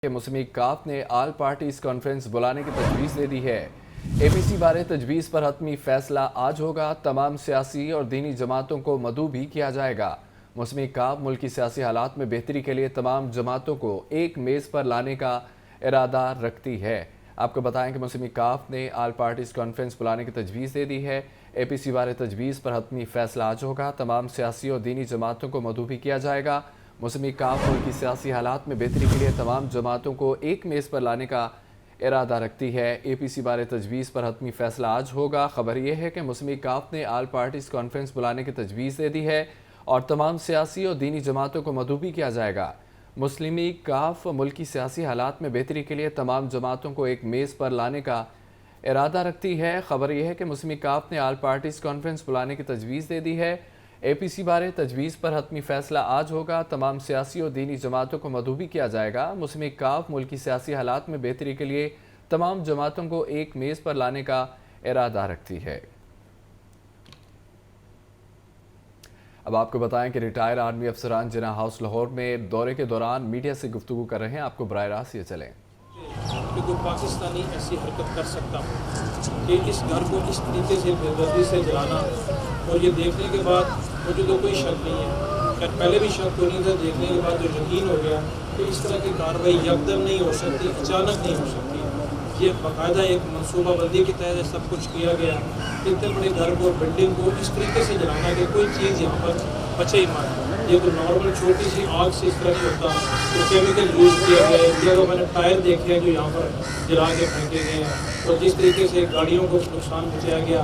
کہ موسمی کاف نے آل پارٹیز کانفرنس بلانے کی تجویز دے دی ہے۔ اے پی سی بارے تجویز پر حتمی فیصلہ آج ہوگا۔ تمام سیاسی اور دینی جماعتوں کو مدعو بھی کیا جائے گا۔ موسمی کاف ملکی سیاسی حالات میں بہتری کے لیے تمام جماعتوں کو ایک میز پر لانے کا ارادہ رکھتی ہے۔ آپ کو بتائیں کہ موسمی کاف نے آل پارٹیز کانفرنس بلانے کی تجویز دے دی ہے۔ اے پی سی بارے تجویز پر حتمی فیصلہ آج ہوگا۔ تمام سیاسی اور دینی جماعتوں کو مدعو بھی کیا جائے گا۔ موسمی کاف ملکی سیاسی حالات میں بہتری کے لیے تمام جماعتوں کو ایک میز پر لانے کا ارادہ رکھتی ہے۔ اے پی سی بارے تجویز پر حتمی فیصلہ آج ہوگا۔ خبر یہ ہے کہ موسمی کاف نے آل پارٹیز کانفرنس بلانے کی تجویز دے دی ہے اور تمام سیاسی اور دینی جماعتوں کو مدعو بھی کیا جائے گا۔ مسلمی کاف ملکی سیاسی حالات میں بہتری کے لیے تمام جماعتوں کو ایک میز پر لانے کا ارادہ رکھتی ہے۔ خبر یہ ہے کہ مسلمی کاف نے آل پارٹیز کانفرنس بلانے کی تجویز دے دی ہے۔ اے پی سی بارے تجویز پر حتمی فیصلہ آج ہوگا۔ تمام سیاسی اور دینی جماعتوں کو مدعو بھی کیا جائے گا۔ مسلمی کاف ملکی سیاسی حالات میں بہتری کے لیے تمام جماعتوں کو ایک میز پر لانے کا ارادہ رکھتی ہے۔ اب آپ کو بتائیں کہ ریٹائر آرمی افسران جناح ہاؤس لاہور میں دورے کے دوران میڈیا سے گفتگو کر رہے ہیں۔ آپ کو براہ راست یہ چلیں کہ کوئی پاکستانی ایسی حرکت کر سکتا ہو کہ اس گھر کو اس طریقے سے بے دردی سے جلانا، اور یہ دیکھنے کے بعد مجھے تو کوئی شک نہیں ہے، خیر پہلے بھی شک ہو نہیں تھا، دیکھنے کے بعد جو یقین ہو گیا کہ اس طرح کی کارروائی یکدم نہیں ہو سکتی، اچانک نہیں ہو سکتی۔ یہ باقاعدہ ایک منصوبہ بندی کی تحت سب کچھ کیا گیا۔ اتنے بڑے گھر کو، بلڈنگ کو اس طریقے سے جلانا کہ کوئی چیز یہاں پر بچے ہی مت۔ یہ تو نارمل چھوٹی سی آگ سے اس طرح نہیں ہوتا، تو کیمیکل یوز کیا گیا ہے۔ یہ تو میں نے ٹائر دیکھے ہیں جو یہاں پر جلا کے پھینکے گئے ہیں، اور جس طریقے سے گاڑیوں کو نقصان پہنچایا گیا،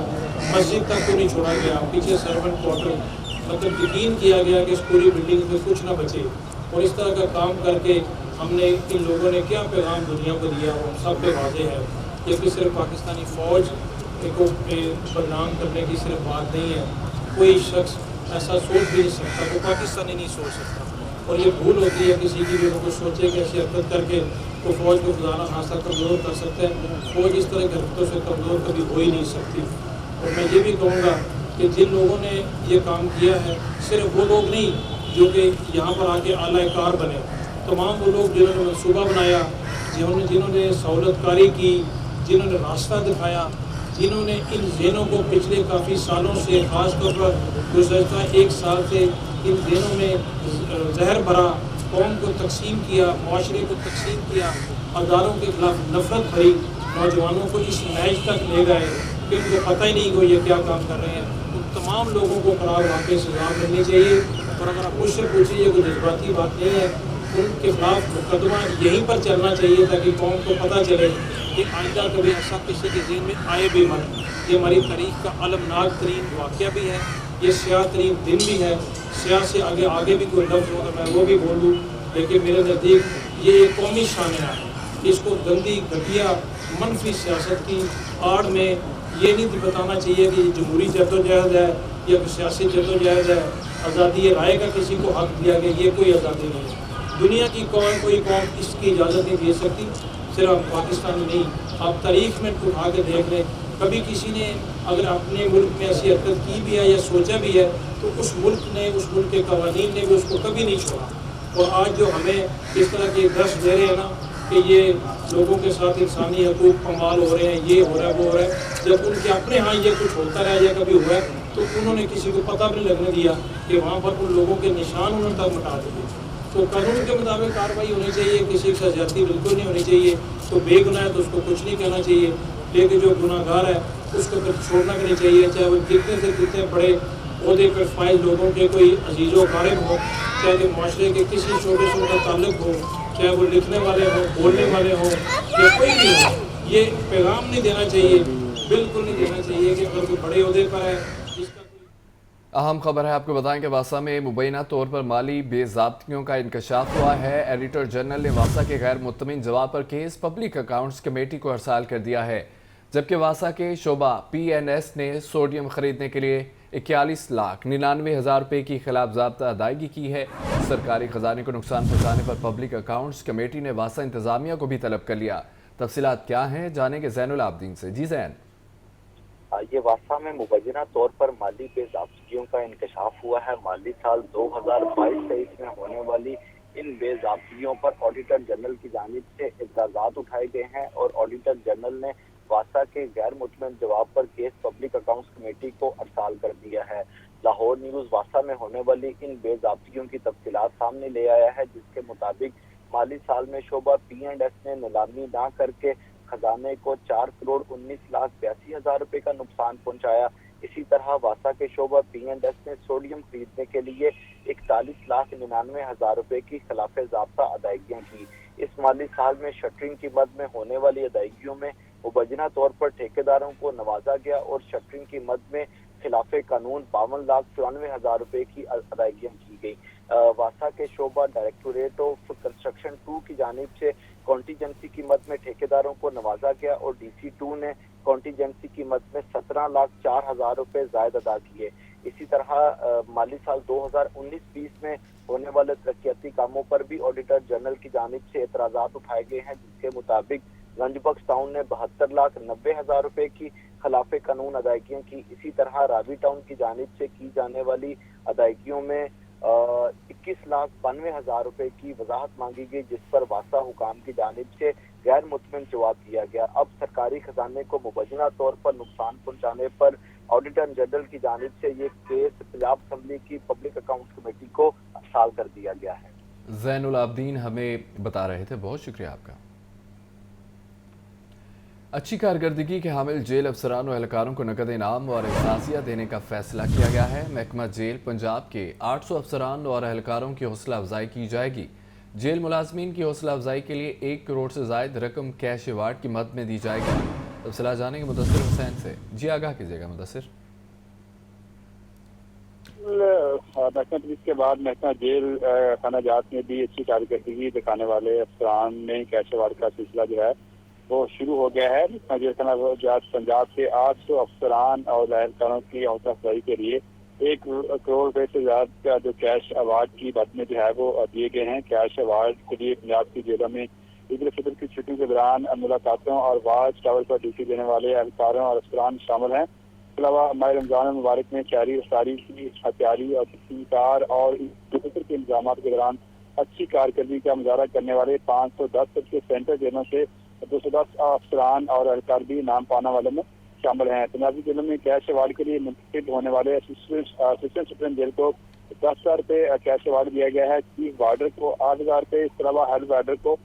مسجد تک کو نہیں چھوڑا گیا، پیچھے سرونٹ کوارٹر، مطلب یقین کیا گیا کہ اس پوری بلڈنگ میں کچھ نہ بچے۔ اور اس طرح کا کام کر کے ہم نے ان لوگوں نے کیا پیغام دنیا کو دیا، وہ سب پہ واضح ہے۔ یہ کہ صرف پاکستانی فوج کو بدنام کرنے کی صرف بات نہیں ہے، کوئی شخص ایسا سوچ بھی نہیں سکتا، وہ پاکستانی نہیں سوچ سکتا، اور یہ بھول ہوتی ہے کسی کی بھی وہ سوچے کہ ایسی حرکت کر کے وہ فوج کو خدا نہ خاصہ کمزور کر سکتا ہے۔ فوج اس طرح کی حرکتوں سے کمزور کبھی ہو ہی نہیں سکتی۔ اور میں یہ بھی کہوں گا کہ جن لوگوں نے یہ کام کیا ہے، صرف وہ لوگ نہیں جو کہ یہاں پر آ کے اعلی کار بنے، تمام وہ لوگ جنہوں نے منصوبہ بنایا، جنہوں نے سہولت کاری کی، جنہوں نے راستہ دکھایا، جنہوں نے ان ذہنوں کو پچھلے کافی سالوں سے، خاص طور پر گزشتہ ایک سال سے ان ذہنوں میں زہر بھرا، قوم کو تقسیم کیا، معاشرے کو تقسیم کیا، اداروں کے خلاف نفرت بھری، نوجوانوں کو اس میچ تک لے گئے کہ ان کو پتہ ہی نہیں کہ یہ کیا کام کر رہے ہیں۔ ان تمام لوگوں کو قرار واقعی سزا ملنی چاہیے، اور اگر آپ مجھ سے پوچھیں یہ کوئی جذباتی بات نہیں ہے، ان کے خلاف مقدمہ یہیں پر چلنا چاہیے تاکہ قوم کو پتہ چلے کہ آئندہ کبھی ایسا کسی کے ذہن میں آئے بھی مت۔ یہ ہماری تاریخ کا المناک ترین واقعہ بھی ہے، یہ سیاہ ترین دن بھی ہے۔ سیاہ سے آگے بھی کوئی لفظ ہو تو میں وہ بھی بول دوں، لیکن میرے نزدیک یہ ایک قومی شانہ ہے۔ اس کو گندی، گھٹیا، منفی سیاست کی آڑ میں یہ نہیں بتانا چاہیے کہ یہ جمہوری جدوجہد ہے یا سیاسی جدوجہد ہے، آزادی رائے کا کسی کو حق دیا گیا، یہ کوئی آزادی نہیں ہے۔ دنیا کی کوئی قوم اس کی اجازت نہیں دے سکتی، صرف پاکستانی نہیں۔ آپ تاریخ میں اٹھا کے دیکھ لیں، کبھی کسی نے اگر اپنے ملک میں ایسی حرکت کی بھی ہے یا سوچا بھی ہے تو اس ملک نے، اس ملک کے قوانین نے بھی اس کو کبھی نہیں چھوڑا۔ اور آج جو ہمیں اس طرح کے درس دے رہے ہیں نا کہ یہ لوگوں کے ساتھ انسانی حقوق پامال ہو رہے ہیں، یہ ہو رہا ہے، وہ ہو رہا ہے، جب ان کے اپنے ہاں یہ کچھ ہوتا رہا یا کبھی ہوا ہے تو انہوں نے کسی کو پتہ بھی نہیں لگنے دیا کہ وہاں پر ان لوگوں کے نشان انہوں نے تک مٹا دیے۔ تو قانون کے مطابق کارروائی ہونی چاہیے، کسی کی زیادتی بالکل نہیں ہونی چاہیے۔ تو بے گناہ ہے تو اس کو کچھ نہیں کہنا چاہیے، لیکن جو گناہ گار ہے اس کو پھر چھوڑنا نہیں چاہیے، چاہے وہ کتنے سے کتنے بڑے عہدے پر فائز لوگوں کے کوئی عزیز و اقارب ہوں، چاہے کہ معاشرے کے کسی شعبے سے ان کا تعلق ہو، چاہے وہ لکھنے والے ہوں، بولنے والے ہوں یا کوئی بھی ہو۔ یہ پیغام نہیں دینا چاہیے، بالکل نہیں دینا چاہیے کہ اگر کوئی بڑے عہدے پر ہے اس کا کوئی۔ اہم خبر ہے، آپ کو بتائیں کہ واسا میں مبینہ طور پر مالی بے ضابطگیوں کا انکشاف ہوا ہے۔ ایڈیٹر جنرل نے واسا کے غیر مطمئن جواب پر کیس پبلک اکاؤنٹس کمیٹی کو ارسال کر دیا ہے، جبکہ واسا کے شعبہ پی این ایس نے سوڈیم خریدنے کے لیے 41,99,000 روپے کی خلاف ضابطہ ادائیگی کی ہے۔ سرکاری خزانے کو نقصان پہنچانے پر پبلک اکاؤنٹس کمیٹی نے واسا انتظامیہ کو بھی طلب کر لیا۔ تفصیلات کیا ہیں جانیں گے زین العابدین سے۔ جی زین۔ یہ واسا میں مبینہ طور پر مالی بے ضابطگیوں کا انکشاف ہوا ہے۔ مالی سال 2022-23 میں ہونے والی ان بے ضابطگیوں پر آڈیٹر جنرل کی جانب سے اعتراضات اٹھائے گئے ہیں اور آڈیٹر جنرل نے واسا کے غیر مطمئن جواب پر کیس پبلک اکاؤنٹس کمیٹی کو ارسال کر دیا ہے۔ لاہور نیوز واسا میں ہونے والی ان بے ضابطگیوں کی تفصیلات سامنے لے آیا ہے، جس کے مطابق مالی سال میں شعبہ P&S نے نیلامی نہ کر کے خزانے کو 4,19,82,000 روپے کا نقصان پہنچایا۔ اسی طرح واسا کے شعبہ P&S نے سوڈیم خریدنے کے لیے 41,99,000 روپے کی خلاف ضابطہ ادائیگیاں کی۔ اس مالی سال میں شٹرنگ کی مد میں ہونے والی ادائیگیوں میں مبینہ طور پر ٹھیکیداروں کو نوازا گیا اور شٹرنگ کی مد میں خلاف قانون 52,94,000 روپے کی ادائیگیاں کی گئی۔ واسا کے شعبہ ڈائریکٹوریٹ آف کنسٹرکشن 2 کی جانب سے کانٹیجنسی کی مد میں ٹھیکیداروں کو نوازا گیا اور DC2 نے کانٹیجنسی کی مد میں 17,04,000 روپے زائد ادا کیے۔ اسی طرح مالی سال 2019-20 میں ہونے والے ترقیاتی کاموں پر بھی آڈیٹر جنرل کی جانب سے اعتراضات اٹھائے گئے ہیں، جس کے مطابق گنج بخش ٹاؤن نے 72,90,000 روپے کی خلاف قانون ادائیگیاں کی۔ اسی طرح راوی ٹاؤن کی جانب سے کی جانے والی ادائیگیوں میں 21,92,000 روپے کی وضاحت مانگی گئی، جس پر واسا حکام کی جانب سے غیر مطمئن جواب دیا گیا۔ اب سرکاری خزانے کو مبینہ طور پر نقصان پہنچانے پر آڈیٹر جنرل کی جانب سے یہ کیس پنجاب اسمبلی کی پبلک اکاؤنٹس کمیٹی کو ارسال کر دیا گیا ہے۔ زین العابدین ہمیں بتا رہے تھے، بہت شکریہ آپ کا۔ اچھی کارکردگی کے حامل جیل افسران و اہلکاروں کو نقد انعام اور اعزازیہ دینے کا فیصلہ کیا گیا ہے۔ محکمہ جیل پنجاب کے 800 افسران اور اہلکاروں کی حوصلہ افزائی کی جائے گی۔ جیل ملازمین کی حوصلہ افزائی کے لیے 1 کروڑ سے زائد رقم کیش ایوارڈ کی مد میں دی جائے گی۔ تفصیلات جانیں گے مدثر حسین سے۔ جی آگاہ کیجیے گا مدثر۔ محکمہ پولیس کے بعد محکمہ جیل خانہ جات میں بھی اچھی کارکردگی دکھانے والے افسران میں کیش ایوارڈ کا سلسلہ جو ہے وہ شروع ہو گیا ہے۔ محکمہ جیل خانہ جات پنجاب کے 800 افسران اور اہلکاروں کی حوصلہ افزائی کے لیے 1 کروڑ روپے سے زیادہ کا جو کیش ایوارڈ کی مد میں جو ہے وہ دیے گئے ہیں۔ کیش ایوارڈ کے لیے پنجاب کی جیلوں میں عید الفطر کی چھٹیوں کے دوران ملاقاتوں اور واچ ٹاور پر ڈیوٹی دینے والے اہلکاروں اور افسران شامل ہیں۔ اس کے علاوہ ماہ رمضان المبارک میں شہری افطاری کی ہتھیاری اور کار اور عید الفطر کے انتظامات کے دوران اچھی کارکردگی کا مظاہرہ کرنے والے 510 کے سینٹر جیلوں سے 210 افسران اور اہلکار بھی انعام پانے والوں میں شامل ہیں۔ پنجابی جیلوں میں کیش ایوارڈ کے لیے منتخب ہونے والے اسسٹنٹ سپرنٹ جیل کو 10,000 روپے کیش ایوارڈ دیا گیا ہے۔ چیف وارڈر کو 8,000 روپے، اس کے علاوہ ہیڈ وارڈر کو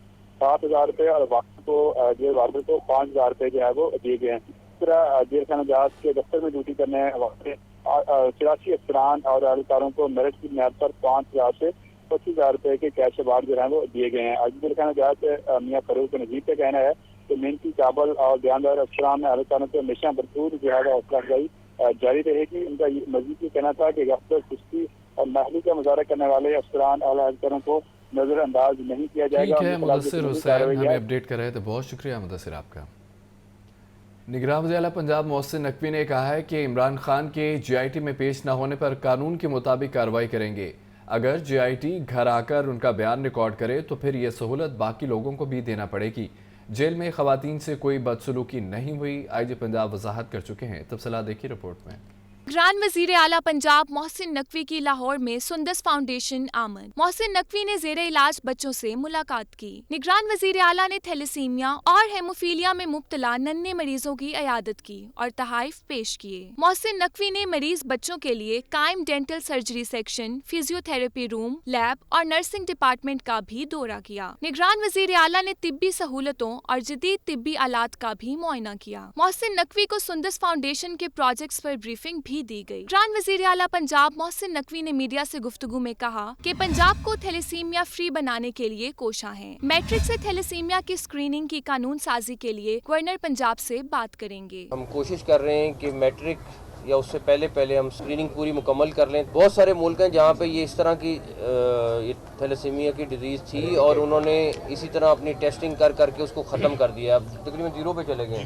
7,000 روپے اور جیل وارڈر کو 5,000 روپے جو ہے وہ دیے گئے ہیں۔ اس طرح جیل خانہ جات کے دفتر میں ڈیوٹی کرنے والے 84 افسران اور اہلکاروں کو میرٹ کی بنیاد پر 5,000 سے 25,000 روپے کے کیش ایوارڈ جو ہے وہ دیے گئے ہیں۔ آج جیل خانہ جات میاں فروخ نجیب کا کہنا ہے کہ محنتی قابل اور دیاندار افسران اہلکاروں کو ہمیشہ بھرپور جو ہے وہ حوصلہ افزائی جاری رہے گی۔ ان کا مزید یہ کہنا تھا کہ غفلت، سستی اور ماہری کا مظاہرہ کرنے والے افسران اور اہلکاروں کو نظر انداز نہیں کیا جائے گا۔ ٹھیک ہے مدثر حسین ہمیں اپڈیٹ کر رہے تھے، بہت شکریہ مدثر آپ کا۔ نگراں وزیر اعلیٰ پنجاب محسن نقوی نے کہا ہے کہ عمران خان کے GIT میں پیش نہ ہونے پر قانون کے مطابق کارروائی کریں گے۔ اگر GIT گھر آ کر ان کا بیان ریکارڈ کرے تو پھر یہ سہولت باقی لوگوں کو بھی دینا پڑے گی۔ جیل میں خواتین سے کوئی بدسلوکی نہیں ہوئی، IG پنجاب وضاحت کر چکے ہیں۔ تفصیلات دیکھیے رپورٹ میں۔ نگران وزیر اعلیٰ پنجاب محسن نقوی کی لاہور میں سندس فاؤنڈیشن آمد۔ محسن نقوی نے زیر علاج بچوں سے ملاقات کی۔ نگران وزیر اعلیٰ نے تھیلیسیمیا اور ہیموفیلیا میں مبتلا ننھے مریضوں کی عیادت کی اور تحائف پیش کیے۔ محسن نقوی نے مریض بچوں کے لیے قائم dental surgery section, physiotherapy room, lab اور نرسنگ ڈپارٹمنٹ کا بھی دورہ کیا۔ نگران وزیر اعلیٰ نے طبی سہولتوں اور جدید طبی آلات کا بھی معائنہ کیا۔ محسن نقوی کو سندس فاؤنڈیشن کے پروجیکٹس پر بریفنگ بھی دی گئی۔ نگران وزیر اعلیٰ پنجاب محسن نقوی نے میڈیا سے گفتگو میں کہا کہ پنجاب کو تھیلیسیمیا فری بنانے کے لیے کوشاں ہیں۔ میٹرک سے تھیلیسیمیا کی اسکریننگ کی قانون سازی کے لیے گورنر پنجاب سے بات کریں گے۔ ہم کوشش کر رہے ہیں کہ میٹرک یا اس سے پہلے ہم اسکریننگ پوری مکمل کر لیں۔ بہت سارے ملک ہیں جہاں پہ یہ اس طرح کی تھیلیسیمیا کی ڈیزیز تھی اور انہوں نے اسی طرح اپنی ٹیسٹنگ کر کے اس کو ختم کر دیا، اب تقریباً 0 پہ چلے گئے۔